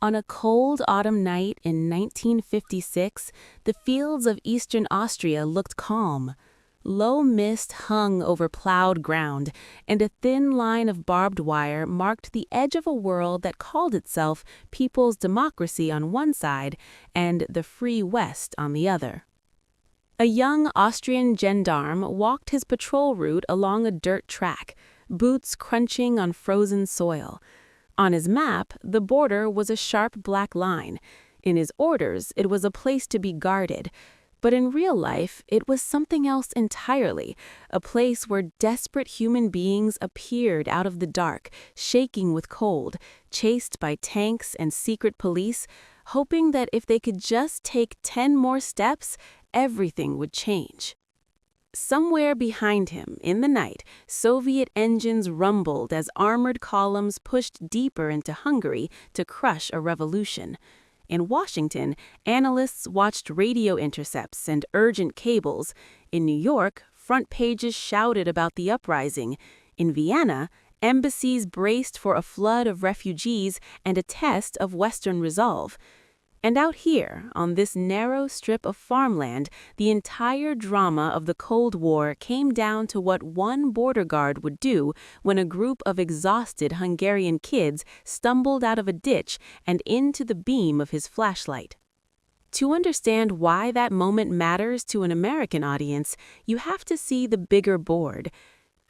On a cold autumn night in 1956, the fields of eastern Austria looked calm. Low mist hung over plowed ground, and a thin line of barbed wire marked the edge of a world that called itself People's Democracy on one side and the Free West on the other. A young Austrian gendarme walked his patrol route along a dirt track, boots crunching on frozen soil. On his map, the border was a sharp black line. In his orders, it was a place to be guarded. But in real life, it was something else entirely, a place where desperate human beings appeared out of the dark, shaking with cold, chased by tanks and secret police, hoping that if they could just take 10 more steps, everything would change. Somewhere behind him, in the night, Soviet engines rumbled as armored columns pushed deeper into Hungary to crush a revolution. In Washington, analysts watched radio intercepts and urgent cables. In New York, front pages shouted about the uprising. In Vienna, embassies braced for a flood of refugees and a test of Western resolve. And out here, on this narrow strip of farmland, the entire drama of the Cold War came down to what one border guard would do when a group of exhausted Hungarian kids stumbled out of a ditch and into the beam of his flashlight. To understand why that moment matters to an American audience, you have to see the bigger board.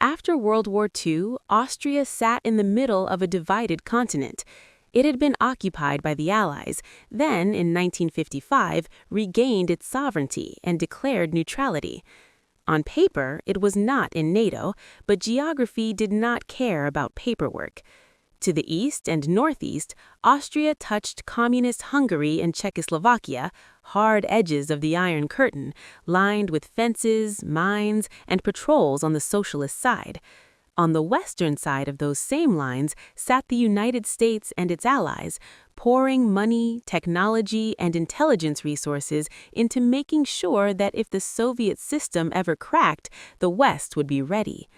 After World War II, Austria sat in the middle of a divided continent. It had been occupied by the Allies, then, in 1955, regained its sovereignty and declared neutrality. On paper, it was not in NATO, but geography did not care about paperwork. To the east and northeast, Austria touched communist Hungary and Czechoslovakia, hard edges of the Iron Curtain, lined with fences, mines, and patrols on the socialist side. On the western side of those same lines sat the United States and its allies, pouring money, technology, and intelligence resources into making sure that if the Soviet system ever cracked, the West would be ready.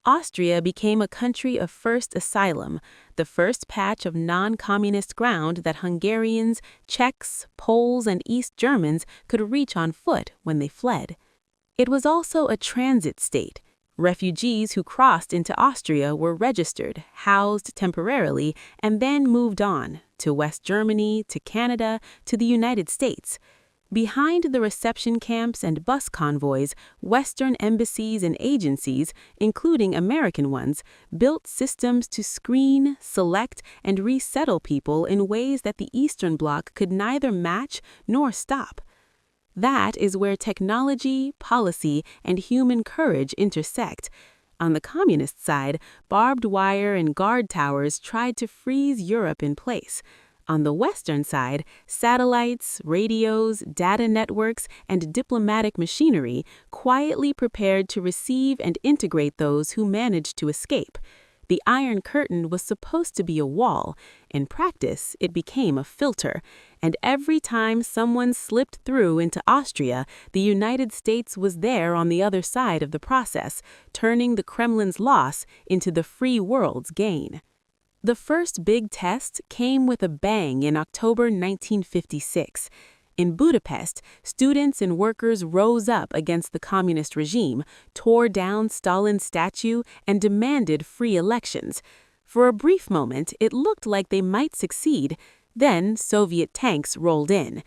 Austria became a country of first asylum, the first patch of non-communist ground that Hungarians, Czechs, Poles, and East Germans could reach on foot when they fled. It was also a transit state. Refugees who crossed into Austria were registered, housed temporarily, and then moved on to West Germany, to Canada, to the United States. Behind the reception camps and bus convoys, Western embassies and agencies, including American ones, built systems to screen, select, and resettle people in ways that the Eastern Bloc could neither match nor stop. That is where technology, policy, and human courage intersect. On the communist side, barbed wire and guard towers tried to freeze Europe in place. On the Western side, satellites, radios, data networks, and diplomatic machinery quietly prepared to receive and integrate those who managed to escape. The Iron Curtain was supposed to be a wall. In practice, it became a filter. And every time someone slipped through into Austria, the United States was there on the other side of the process, turning the Kremlin's loss into the free world's gain. The first big test came with a bang in October 1956. In Budapest, students and workers rose up against the communist regime, tore down Stalin's statue, and demanded free elections. For a brief moment, it looked like they might succeed. Then Soviet tanks rolled in.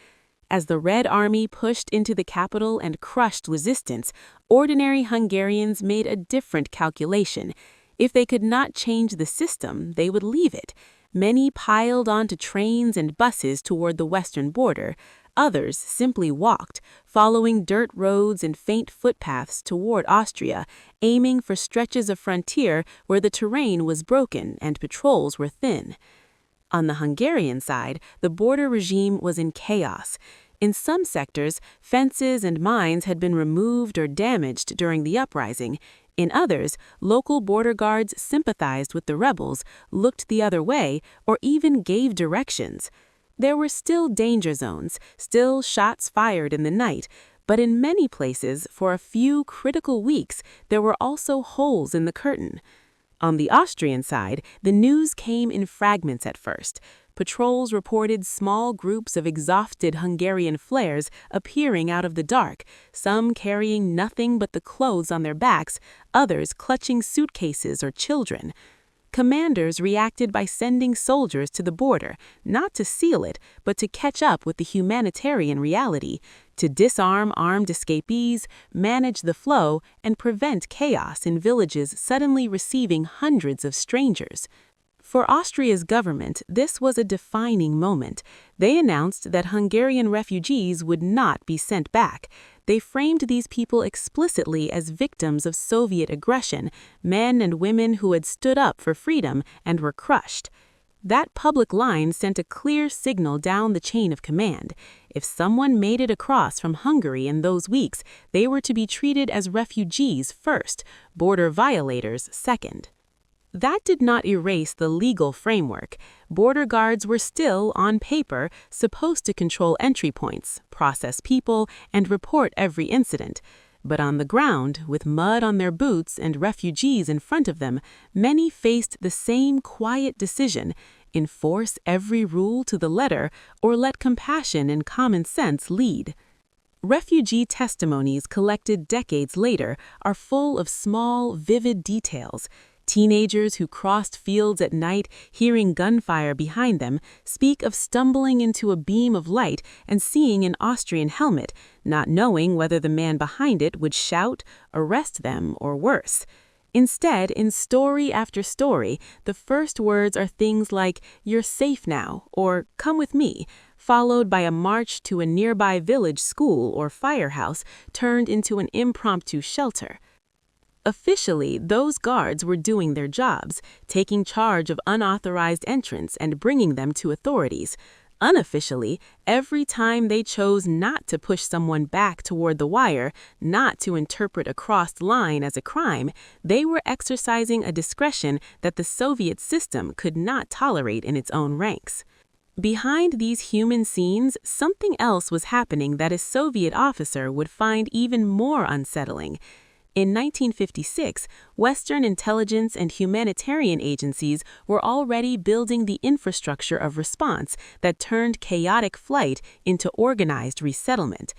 As the Red Army pushed into the capital and crushed resistance, ordinary Hungarians made a different calculation. If they could not change the system, they would leave it. Many piled onto trains and buses toward the western border. Others simply walked, following dirt roads and faint footpaths toward Austria, aiming for stretches of frontier where the terrain was broken and patrols were thin. On the Hungarian side, the border regime was in chaos. In some sectors, fences and mines had been removed or damaged during the uprising. In others, local border guards sympathized with the rebels, looked the other way, or even gave directions. There were still danger zones, still shots fired in the night, but in many places, for a few critical weeks, there were also holes in the curtain. On the Austrian side, the news came in fragments at first. patrols reported small groups of exhausted Hungarian flares appearing out of the dark, some carrying nothing but the clothes on their backs, others clutching suitcases or children. Commanders reacted by sending soldiers to the border, not to seal it, but to catch up with the humanitarian reality, to disarm armed escapees, manage the flow, and prevent chaos in villages suddenly receiving hundreds of strangers. For Austria's government, this was a defining moment. They announced that Hungarian refugees would not be sent back. They framed these people explicitly as victims of Soviet aggression, men and women who had stood up for freedom and were crushed. That public line sent a clear signal down the chain of command. If someone made it across from Hungary in those weeks, they were to be treated as refugees first, border violators second. That did not erase the legal framework. Border guards were still, on paper, supposed to control entry points, process people, and report every incident. But on the ground, with mud on their boots and refugees in front of them, many faced the same quiet decision: enforce every rule to the letter or let compassion and common sense lead. Refugee testimonies collected decades later are full of small, vivid details. Teenagers who crossed fields at night, hearing gunfire behind them, speak of stumbling into a beam of light and seeing an Austrian helmet, not knowing whether the man behind it would shout, arrest them, or worse. Instead, in story after story, the first words are things like, "You're safe now," or "Come with me," followed by a march to a nearby village school or firehouse turned into an impromptu shelter. Officially, those guards were doing their jobs, taking charge of unauthorized entrants and bringing them to authorities. Unofficially, every time they chose not to push someone back toward the wire, not to interpret a crossed line as a crime, they were exercising a discretion that the Soviet system could not tolerate in its own ranks. Behind these human scenes, something else was happening that a Soviet officer would find even more unsettling. In 1956, Western intelligence and humanitarian agencies were already building the infrastructure of response that turned chaotic flight into organized resettlement.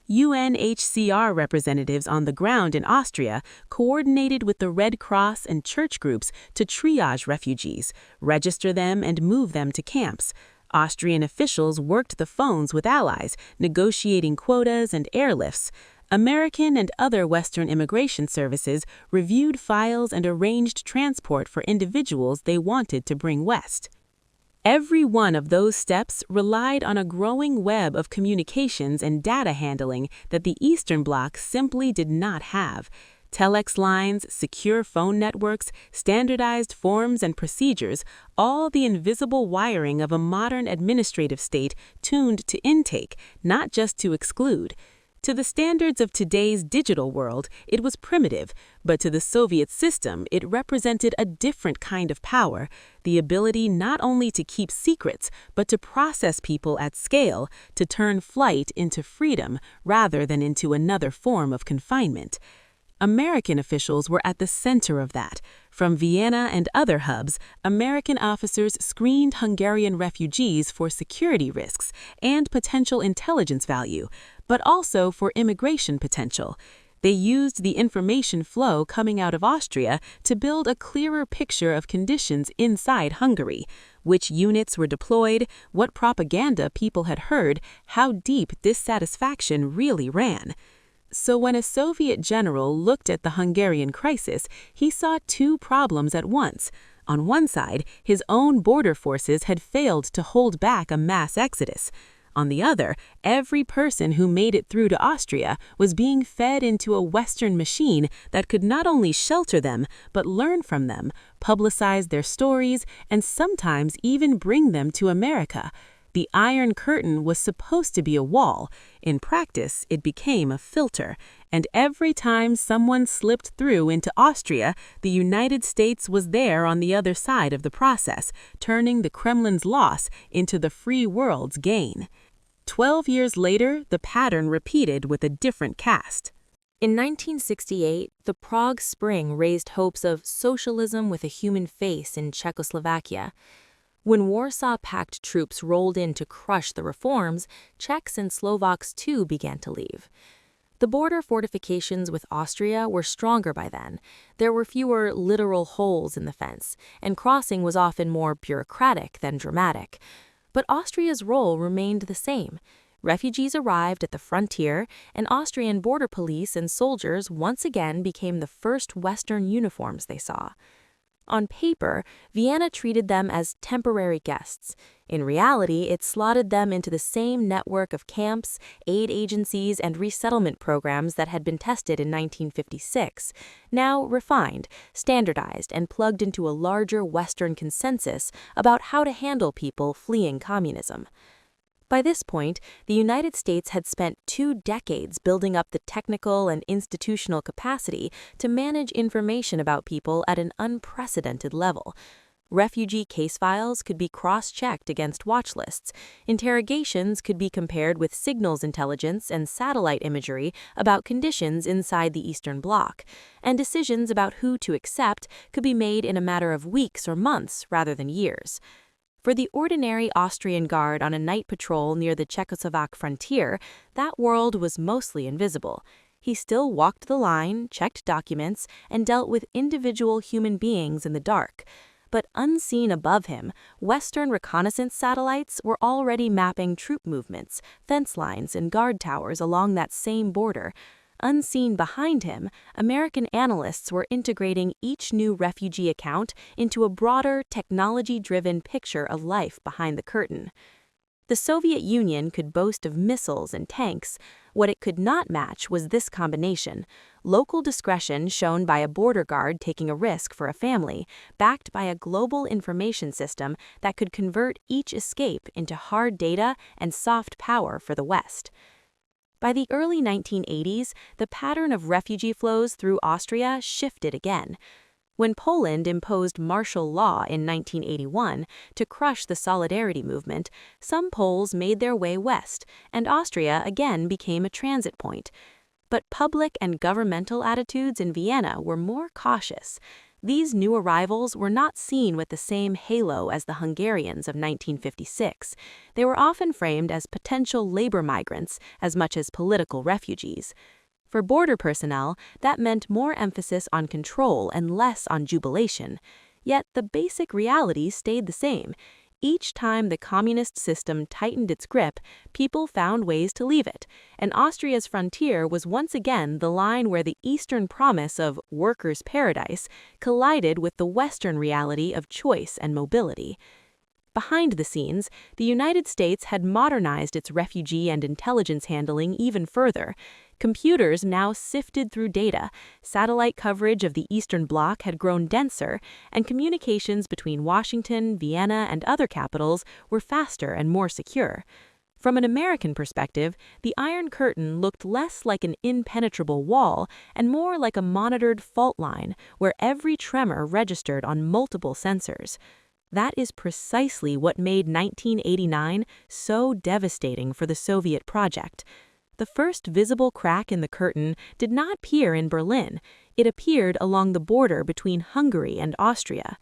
UNHCR representatives on the ground in Austria coordinated with the Red Cross and church groups to triage refugees, register them, and move them to camps. Austrian officials worked the phones with allies, negotiating quotas and airlifts. American and other Western immigration services reviewed files and arranged transport for individuals they wanted to bring west. Every one of those steps relied on a growing web of communications and data handling that the Eastern Bloc simply did not have. Telex lines, secure phone networks, standardized forms and procedures, all the invisible wiring of a modern administrative state tuned to intake, not just to exclude. To the standards of today's digital world, it was primitive, but to the Soviet system, it represented a different kind of power, the ability not only to keep secrets, but to process people at scale, to turn flight into freedom rather than into another form of confinement. American officials were at the center of that. From Vienna and other hubs, American officers screened Hungarian refugees for security risks and potential intelligence value, but also for immigration potential. They used the information flow coming out of Austria to build a clearer picture of conditions inside Hungary, which units were deployed, what propaganda people had heard, how deep dissatisfaction really ran. So when a Soviet general looked at the Hungarian crisis, he saw two problems at once. On one side, his own border forces had failed to hold back a mass exodus. On the other, every person who made it through to Austria was being fed into a Western machine that could not only shelter them, but learn from them, publicize their stories, and sometimes even bring them to America. The Iron Curtain was supposed to be a wall. In practice, it became a filter, and every time someone slipped through into Austria, the United States was there on the other side of the process, turning the Kremlin's loss into the free world's gain. 12 years later, the pattern repeated with a different cast. In 1968, the Prague Spring raised hopes of socialism with a human face in Czechoslovakia. When Warsaw-packed troops rolled in to crush the reforms, Czechs and Slovaks too began to leave. The border fortifications with Austria were stronger by then. There were fewer literal holes in the fence, and crossing was often more bureaucratic than dramatic. But Austria's role remained the same. Refugees arrived at the frontier, and Austrian border police and soldiers once again became the first Western uniforms they saw. On paper, Vienna treated them as temporary guests. In reality, it slotted them into the same network of camps, aid agencies, and resettlement programs that had been tested in 1956, now refined, standardized, and plugged into a larger Western consensus about how to handle people fleeing communism. By this point, the United States had spent 2 decades building up the technical and institutional capacity to manage information about people at an unprecedented level. Refugee case files could be cross-checked against watch lists, interrogations could be compared with signals intelligence and satellite imagery about conditions inside the Eastern Bloc, and decisions about who to accept could be made in a matter of weeks or months rather than years. For the ordinary Austrian guard on a night patrol near the Czechoslovak frontier, that world was mostly invisible. He still walked the line, checked documents, and dealt with individual human beings in the dark. But unseen above him, Western reconnaissance satellites were already mapping troop movements, fence lines, and guard towers along that same border. Unseen behind him, American analysts were integrating each new refugee account into a broader, technology-driven picture of life behind the curtain. The Soviet Union could boast of missiles and tanks. What it could not match was this combination: local discretion shown by a border guard taking a risk for a family, backed by a global information system that could convert each escape into hard data and soft power for the West. By the early 1980s, the pattern of refugee flows through Austria shifted again. When Poland imposed martial law in 1981 to crush the Solidarity movement, some Poles made their way west, and Austria again became a transit point. But public and governmental attitudes in Vienna were more cautious. These new arrivals were not seen with the same halo as the Hungarians of 1956. They were often framed as potential labor migrants as much as political refugees. For border personnel, that meant more emphasis on control and less on jubilation. Yet the basic reality stayed the same. Each time the communist system tightened its grip, people found ways to leave it, and Austria's frontier was once again the line where the Eastern promise of workers' paradise collided with the Western reality of choice and mobility. Behind the scenes, the United States had modernized its refugee and intelligence handling even further. Computers now sifted through data, satellite coverage of the Eastern Bloc had grown denser, and communications between Washington, Vienna, and other capitals were faster and more secure. From an American perspective, the Iron Curtain looked less like an impenetrable wall and more like a monitored fault line where every tremor registered on multiple sensors. That is precisely what made 1989 so devastating for the Soviet project. The first visible crack in the curtain did not appear in Berlin. It appeared along the border between Hungary and Austria.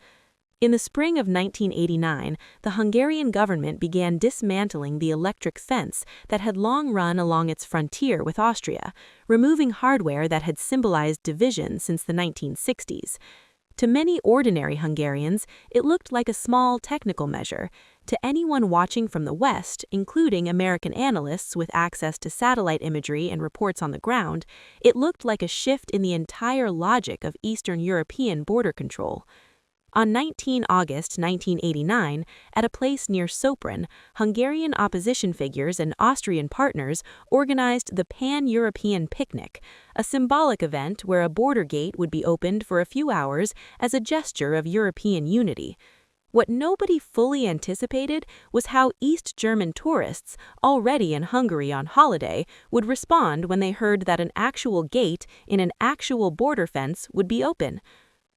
In the spring of 1989, the Hungarian government began dismantling the electric fence that had long run along its frontier with Austria, removing hardware that had symbolized division since the 1960s. To many ordinary Hungarians, it looked like a small technical measure. To anyone watching from the West, including American analysts with access to satellite imagery and reports on the ground, it looked like a shift in the entire logic of Eastern European border control. On 19 August 1989, at a place near Sopron, Hungarian opposition figures and Austrian partners organized the Pan-European Picnic, a symbolic event where a border gate would be opened for a few hours as a gesture of European unity. What nobody fully anticipated was how East German tourists, already in Hungary on holiday, would respond when they heard that an actual gate in an actual border fence would be open.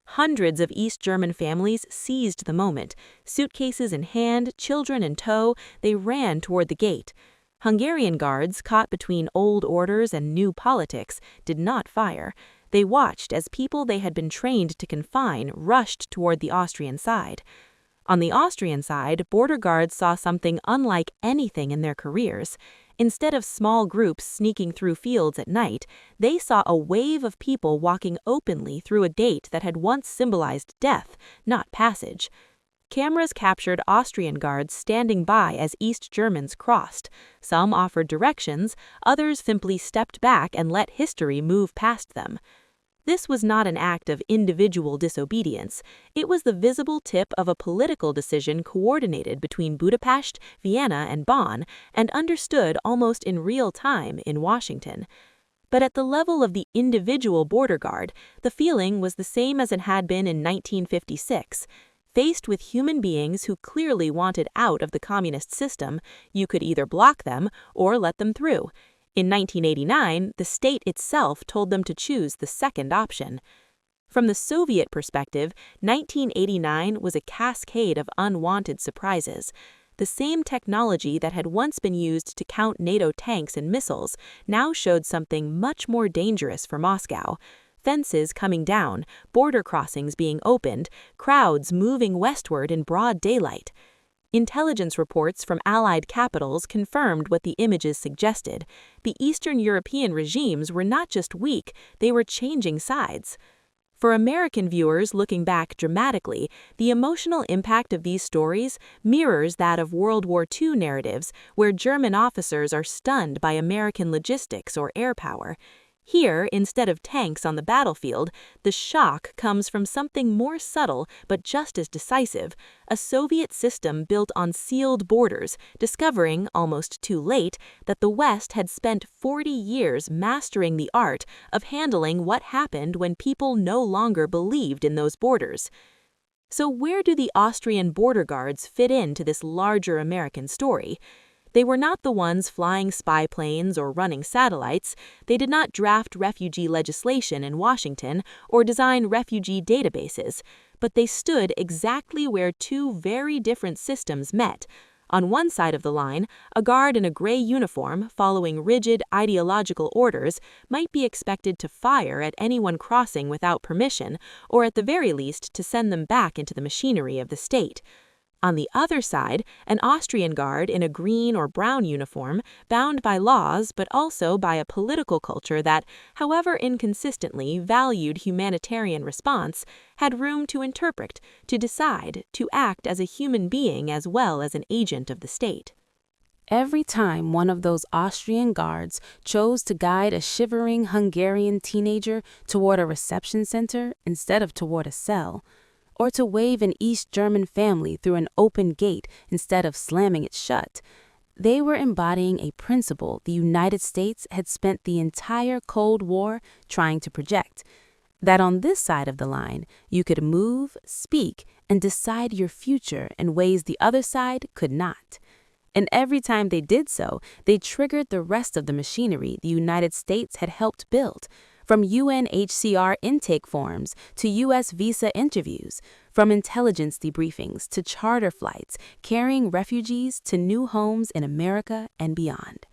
Hundreds of East German families seized the moment. Suitcases in hand, children in tow, they ran toward the gate. Hungarian guards, caught between old orders and new politics, did not fire. They watched as people they had been trained to confine rushed toward the Austrian side. On the Austrian side, border guards saw something unlike anything in their careers. Instead of small groups sneaking through fields at night, they saw a wave of people walking openly through a gate that had once symbolized death, not passage. Cameras captured Austrian guards standing by as East Germans crossed. Some offered directions, others simply stepped back and let history move past them. This was not an act of individual disobedience. It was the visible tip of a political decision coordinated between Budapest, Vienna, and Bonn, and understood almost in real time in Washington. But at the level of the individual border guard, the feeling was the same as it had been in 1956. Faced with human beings who clearly wanted out of the communist system, you could either block them or let them through. In 1989, the state itself told them to choose the second option. From the Soviet perspective, 1989 was a cascade of unwanted surprises. The same technology that had once been used to count NATO tanks and missiles now showed something much more dangerous for Moscow. Fences coming down, border crossings being opened, crowds moving westward in broad daylight. Intelligence reports from Allied capitals confirmed what the images suggested. The Eastern European regimes were not just weak, they were changing sides. For American viewers looking back dramatically, the emotional impact of these stories mirrors that of World War II narratives, where German officers are stunned by American logistics or air power. Here, instead of tanks on the battlefield, the shock comes from something more subtle but just as decisive, a Soviet system built on sealed borders, discovering, almost too late, that the West had spent 40 years mastering the art of handling what happened when people no longer believed in those borders. So where do the Austrian border guards fit into this larger American story? They were not the ones flying spy planes or running satellites. They did not draft refugee legislation in Washington or design refugee databases, but they stood exactly where two very different systems met. On one side of the line, a guard in a gray uniform following rigid ideological orders might be expected to fire at anyone crossing without permission, or at the very least to send them back into the machinery of the state. On the other side, an Austrian guard in a green or brown uniform, bound by laws but also by a political culture that, however inconsistently, valued humanitarian response, had room to interpret, to decide, to act as a human being as well as an agent of the state. Every time one of those Austrian guards chose to guide a shivering Hungarian teenager toward a reception center instead of toward a cell, or to wave an East German family through an open gate instead of slamming it shut, they were embodying a principle the United States had spent the entire Cold War trying to project, that on this side of the line, you could move, speak, and decide your future in ways the other side could not. And every time they did so, they triggered the rest of the machinery the United States had helped build, from UNHCR intake forms to U.S. visa interviews, from intelligence debriefings to charter flights carrying refugees to new homes in America and beyond.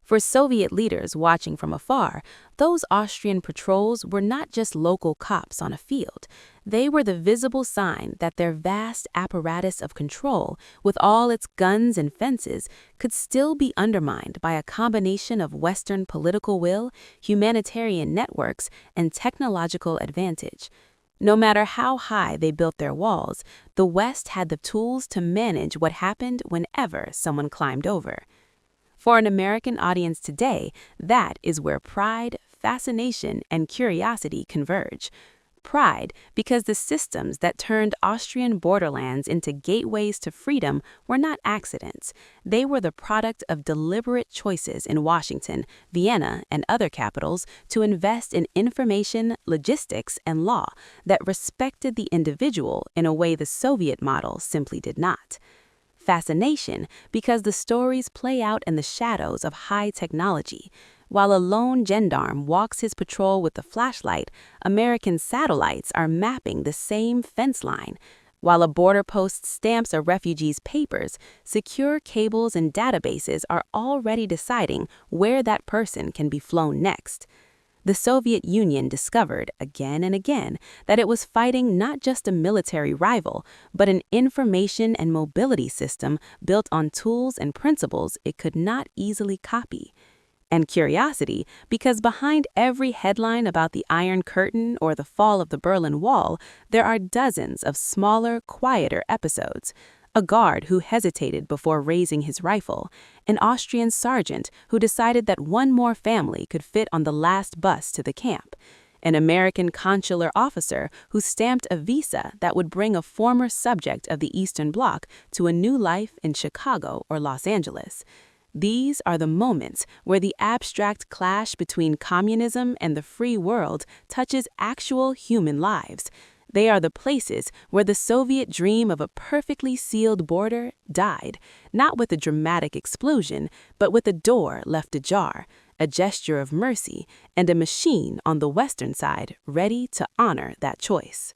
For Soviet leaders watching from afar, those Austrian patrols were not just local cops on a field. They were the visible sign that their vast apparatus of control, with all its guns and fences, could still be undermined by a combination of Western political will, humanitarian networks, and technological advantage. No matter how high they built their walls, the West had the tools to manage what happened whenever someone climbed over. For an American audience today, that is where pride, fascination, and curiosity converge. Pride, because the systems that turned Austrian borderlands into gateways to freedom were not accidents. They were the product of deliberate choices in Washington, Vienna, and other capitals to invest in information, logistics, and law that respected the individual in a way the Soviet model simply did not. Fascination, because the stories play out in the shadows of high technology. While a lone gendarme walks his patrol with a flashlight, American satellites are mapping the same fence line. While a border post stamps a refugee's papers, secure cables and databases are already deciding where that person can be flown next. The Soviet Union discovered, again and again, that it was fighting not just a military rival, but an information and mobility system built on tools and principles it could not easily copy. And curiosity, because behind every headline about the Iron Curtain or the fall of the Berlin Wall, there are dozens of smaller, quieter episodes. A guard who hesitated before raising his rifle, an Austrian sergeant who decided that one more family could fit on the last bus to the camp, an American consular officer who stamped a visa that would bring a former subject of the Eastern Bloc to a new life in Chicago or Los Angeles. These are the moments where the abstract clash between communism and the free world touches actual human lives. They are the places where the Soviet dream of a perfectly sealed border died, not with a dramatic explosion, but with a door left ajar, a gesture of mercy, and a machine on the Western side ready to honor that choice.